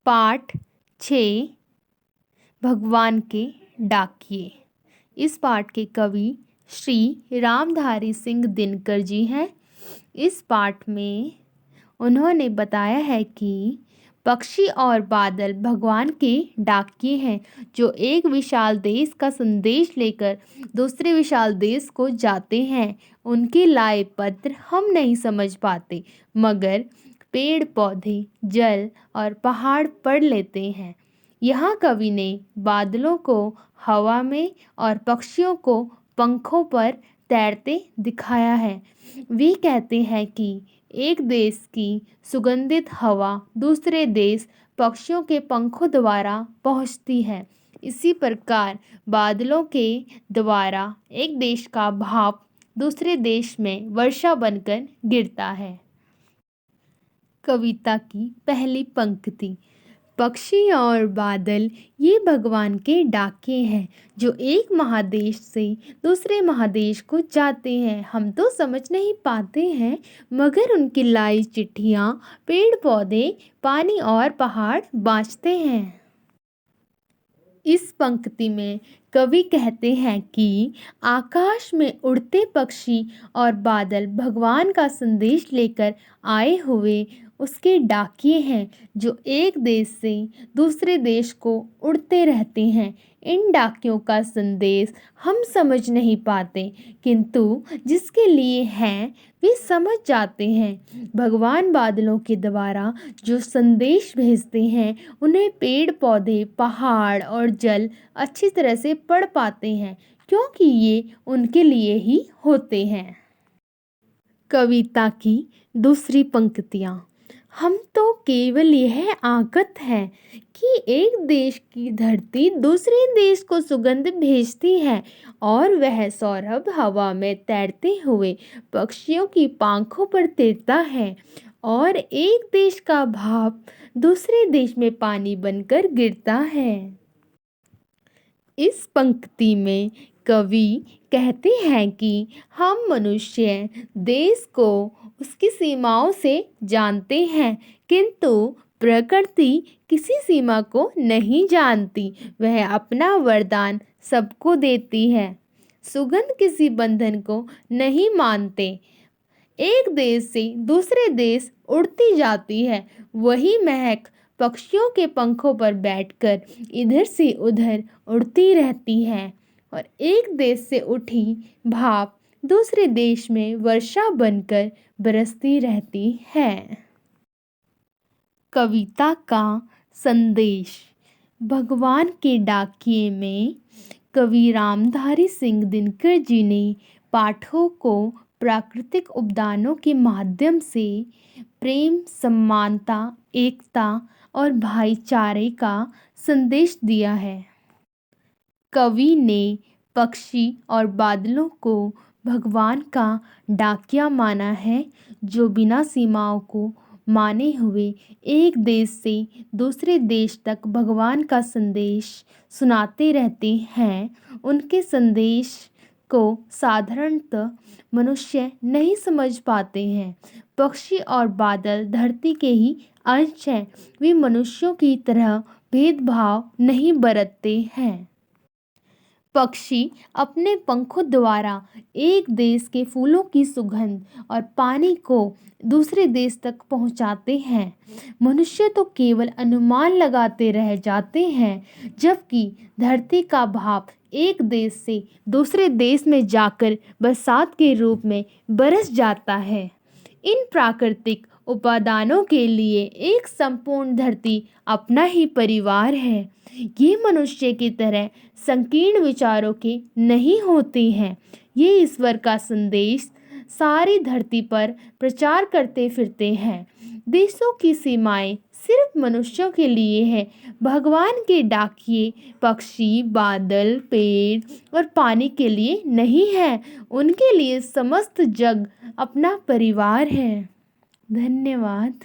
पाठ 6 भगवान के डाकिए। इस पाठ के कवि श्री रामधारी सिंह दिनकर जी हैं। इस पाठ में उन्होंने बताया है कि पक्षी और बादल भगवान के डाकिए हैं जो एक विशाल देश का संदेश लेकर दूसरे विशाल देश को जाते हैं। उनके लाए पत्र हम नहीं समझ पाते, मगर पेड़ पौधे, जल और पहाड़ पढ़ लेते हैं। यहाँ कवि ने बादलों को हवा में और पक्षियों को पंखों पर तैरते दिखाया है। वे कहते हैं कि एक देश की सुगंधित हवा दूसरे देश पक्षियों के पंखों द्वारा पहुँचती है। इसी प्रकार बादलों के द्वारा एक देश का भाप दूसरे देश में वर्षा बनकर गिरता है। कविता की पहली पंक्ति। पक्षी और बादल ये भगवान के डाके हैं जो एक महादेश से दूसरे महादेश को जाते हैं। हम तो समझ नहीं पाते हैं, मगर उनकी लाई चिट्ठियाँ पेड़ पौधे, पानी और पहाड़ बाँचते हैं। इस पंक्ति में कवि कहते हैं कि आकाश में उड़ते पक्षी और बादल भगवान का संदेश लेकर आए हुए उसके डाकिए हैं जो एक देश से दूसरे देश को उड़ते रहते हैं। इन डाकियों का संदेश हम समझ नहीं पाते, किंतु जिसके लिए हैं वे समझ जाते हैं। भगवान बादलों के द्वारा जो संदेश भेजते हैं उन्हें पेड़ पौधे, पहाड़ और जल अच्छी तरह से पढ़ पाते हैं, क्योंकि ये उनके लिए ही होते हैं। कविता की दूसरी पंक्तियाँ। हम तो केवल यह आगत है कि एक देश की धरती दूसरे देश को सुगंध भेजती है और वह सौरभ हवा में तैरते हुए पक्षियों की पंखों पर तैरता है और एक देश का भाप दूसरे देश में पानी बनकर गिरता है। इस पंक्ति में कवि कहते हैं कि हम मनुष्य देश को उसकी सीमाओं से जानते हैं, किंतु प्रकृति किसी सीमा को नहीं जानती। वह अपना वरदान सबको देती है। सुगंध किसी बंधन को नहीं मानते। एक देश से दूसरे देश उड़ती जाती है। वही महक पक्षियों के पंखों पर बैठकर इधर से उधर उड़ती रहती है और एक देश से उठी भाप दूसरे देश में वर्षा बनकर बरसती रहती है। कविता का संदेश। भगवान के डाकिए में कवि रामधारी सिंह दिनकर जी ने पाठकों को प्राकृतिक उपादानों के माध्यम से प्रेम, समानता, एकता और भाईचारे का संदेश दिया है। कवि ने पक्षी और बादलों को भगवान का डाकिया माना है जो बिना सीमाओं को माने हुए एक देश से दूसरे देश तक भगवान का संदेश सुनाते रहते हैं। उनके संदेश को साधारणतः मनुष्य नहीं समझ पाते हैं। पक्षी और बादल धरती के ही अंश हैं। वे मनुष्यों की तरह भेदभाव नहीं बरतते हैं। पक्षी अपने पंखों द्वारा एक देश के फूलों की सुगंध और पानी को दूसरे देश तक पहुंचाते हैं। मनुष्य तो केवल अनुमान लगाते रह जाते हैं, जबकि धरती का भाप एक देश से दूसरे देश में जाकर बरसात के रूप में बरस जाता है। इन प्राकृतिक उपादानों के लिए एक संपूर्ण धरती अपना ही परिवार है। ये मनुष्य की तरह संकीर्ण विचारों के नहीं होते हैं। ये ईश्वर का संदेश सारी धरती पर प्रचार करते फिरते हैं। देशों की सीमाएं सिर्फ मनुष्यों के लिए है। भगवान के डाकिए पक्षी, बादल, पेड़ और पानी के लिए नहीं है। उनके लिए समस्त जग अपना परिवार है। धन्यवाद।